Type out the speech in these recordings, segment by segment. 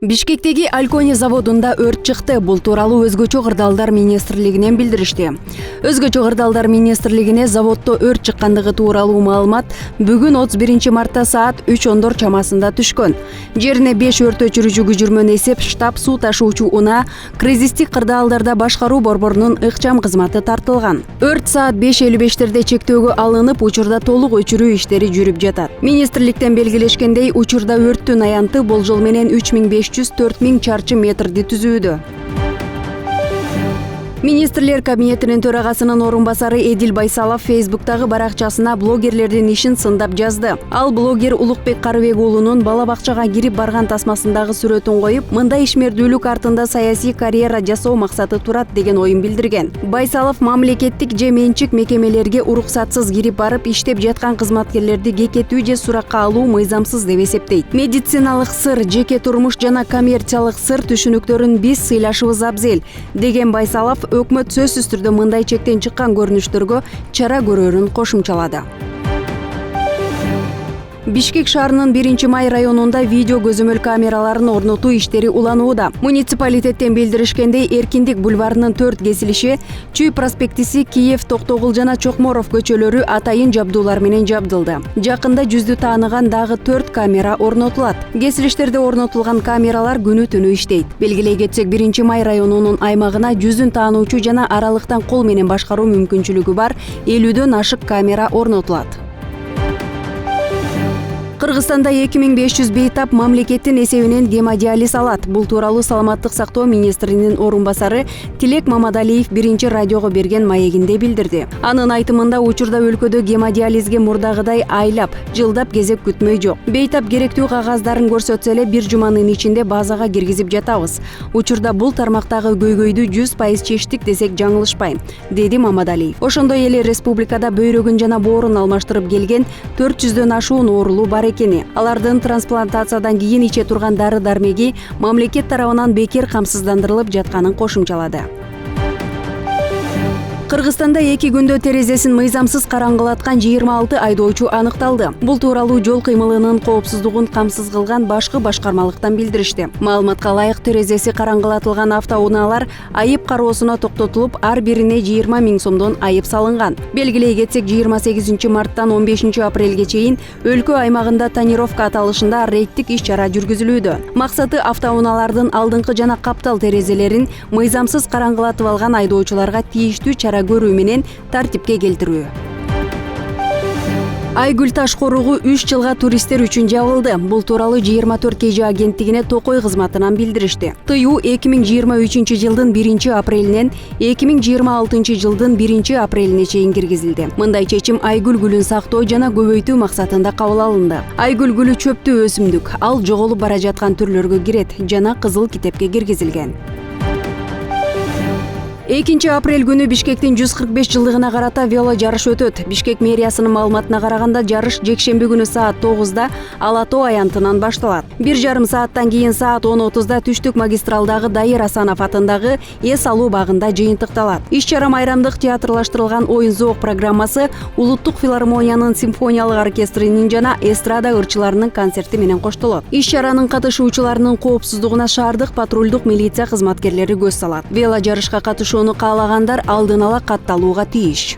Бишкектеги Алькони заводунда өрт чыкты. Бул тууралуу Өзгөчө кырдаалдар министрлигинен билдиришти. Өзгөчө кырдаалдар министрлигине заводдо өрт чыккандыгы тууралуу маалымат бүгүн 31 мартта саат 3:10 чамасында түшкөн. Жерине 5 өрт өчүрүүчү күжүрмөн эсеп штаб суу ташуучу унаа кризистик кырдаалдарда башкаруу борборунун ыкчам кызматы тартылган. Өрт саат 5:55 чектөөгө алынып, учурда толук өчүрүү иштери жүрүп жатат. Министрликтен белгилешкендей, учурда өрттүн аянты болжол менен 3500–4000 чарчы метрди түзүүдө. Министрлер кабинетинин төрагасынын орун басары Эдил Байсалов Фейсбуктагы баракчасына блогерлердин ишин сындап жазды. Ал блогер Улукбек Карыбек уулунун бала бакчага кирип барган тасмасындагы сүрөтүн коюп, мындай ишмердүүлүк артында саясий карьера жасоо максаты турат деген оюн билдирген. Байсалов мамлекеттик же менчик мекемелерге уруксатсыз кирип барып иштеп жаткан кызматкерлерди кекетүү же суракка алуу мыйзамсыз деп эсептейт. Медициналык сыр, жеке турмуш жана коммерциялык сыр түшүнүктөрүн биз сыйлашыбыз абзел деген Байсалов өкмөт сөзсүз түрдө мындай чектен чыккан көрүнүштөргө чара көрөрүн кошумчалады. Бишкек шаарынын 1-Май районунда видео көзөмөл камераларын орнотуу иштери уланууда. Муниципалитеттен билдиришкендей, Эркиндик бульварынын 4 кесилиши, Чүй проспектиси, Киев, Токтогул жана Чокморов көчөлөрү атайын жабдуулар менен жабдылды. Жакында жүздү тааныган дагы 4 камера орнотулат. Кесилиштерде орнотулган камералар күнү-түнү иштейт. Белгилей кетсек, 1-Май районунун аймагына жүзүн таануучу жана аралыктан кол менен башкаруу мүмкүнчүлүгү бар 50дөн ашык камера орнотулат. Кыргызстанда 2500 бейтап мамлекеттин эсебинен гемодиализ алат. Бул тууралуу Саламаттык сактоо министринин орун басары Тилек Мамадалиев 1 радиого берген маегинде билдирди. Анын айтымында, учурда өлкөдө гемодиализге мурдагыдай айлап, жылдап кезек күтмөй жок. Бейтап керектүү кагаздарын көрсөтсө эле 1 жуманын ичинде базага киргизип жатабыз. Учурда бул тармактагы көйгөйдү 100% чечтик десек жаңылышпайм, деди Мамадалиев. Ошондой эле республикада бөйрөгүн жана боорун алмаштырып келген 400дөн ашуун оорулуу бар экени. Алардын трансплантациядан кийин иче турган дары-дармеги мамлекет тарабынан бекер камсыздандырылып жатканын кошумчалады. Кыргызстанда 2 күндө терезесин мыйзамсыз караңгылаткан 26 айдоочу аныкталды. Бул тууралуу жол кыймылынын коопсуздугун камсыз кылган башкы башкармалыктан билдиришти. Маалыматка ылайык, терезеси караңгылатылган автоунаалар айып кароосуна токтотулуп, ар бирине 20 000 сомдон айып салынган. Белгилей кетсек, 28 марттан 15 апрелге чейин өлкө аймагында тонировка аталышында рейдтик иш-чара жүргүзүлүүдө. Максаты автоунаалардын алдыңкы жана каптал терезелерин мыйзамсыз караңгылатып алган айдоочуларга тийиштүү чара көрүү менен тартипке келтирүү. Айгүл таш коругу 3 жылга туристтер үчүн жабылды. Бул тууралуу 24 KG агенттигине Токой кызматынан билдиришти. Тыюу 2023 жылдын 1 апрелинен 2026 жылдын 1 апрелине чейин киргизилди. Мындай чечим айгүл гүлүн сактоо жана көбөйтүү максатында кабыл алынды. Айгүл гүлү чөптүү өсүмдүк, ал жоголуп бара жаткан түрлөргө кирет жана кызыл китепке киргизилген. 2 апрель күнү Бишкектин 145 жылдыгына карата вело жарыш өтөт. Бишкек мэриясынын маалыматына караганда, жарыш жекшемби күнү саат 9-да Ала-Тоо аянтынан башталат. 1,5 сааттан кийин саат 10:30-да Түштүк магистралдагы Дайыр Асанов атындагы эс алуу багында жыйынтыкталат. Иш-чара майрамдык театрлаштырылган оюн-зоок программасы Улуттук филармониянын симфониялык оркестринин жана эстрада ырчыларынын концерти менен коштолот. Иш-чаранын катышуучуларынын коопсуздугуна шаардык патрулдук милиция кызматкерлери көз салат. Вело жарышка катышууну каалагандар алдын ала катталууга тийиш.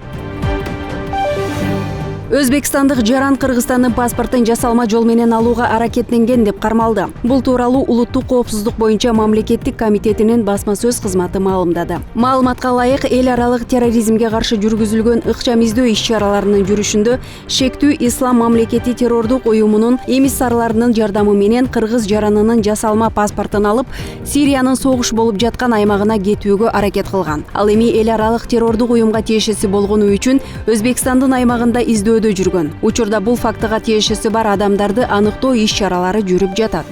Өзбекстандык жаран Кыргызстандын паспортун жасалма жол менен алууга аракеттенген деп кармалды. Бул тууралуу Улуттук коопсуздук боюнча мамлекеттик комитетинин басма сөз кызматы маалымдады. Маалыматка ылайык, эл аралык терроризмге каршы жүргүзүлгөн ыкчам издөө иш-чараларынын жүрүшүндө шектүү ислам мамлекети террордук уюмунун эмиссарларынын жардамы менен кыргыз жаранынын жасалма паспортун алып, Сириянын согуш болуп жаткан аймагына кетүүгө аракет кылган. Ал эми эл аралык террордук уюмга тиешеси болгону үчүн Өзбекстандын аймагында издөө жүргөн. Учурда бул фактыга тиешеси бар адамдарды аныктоо иш-чаралары жүрүп жатат.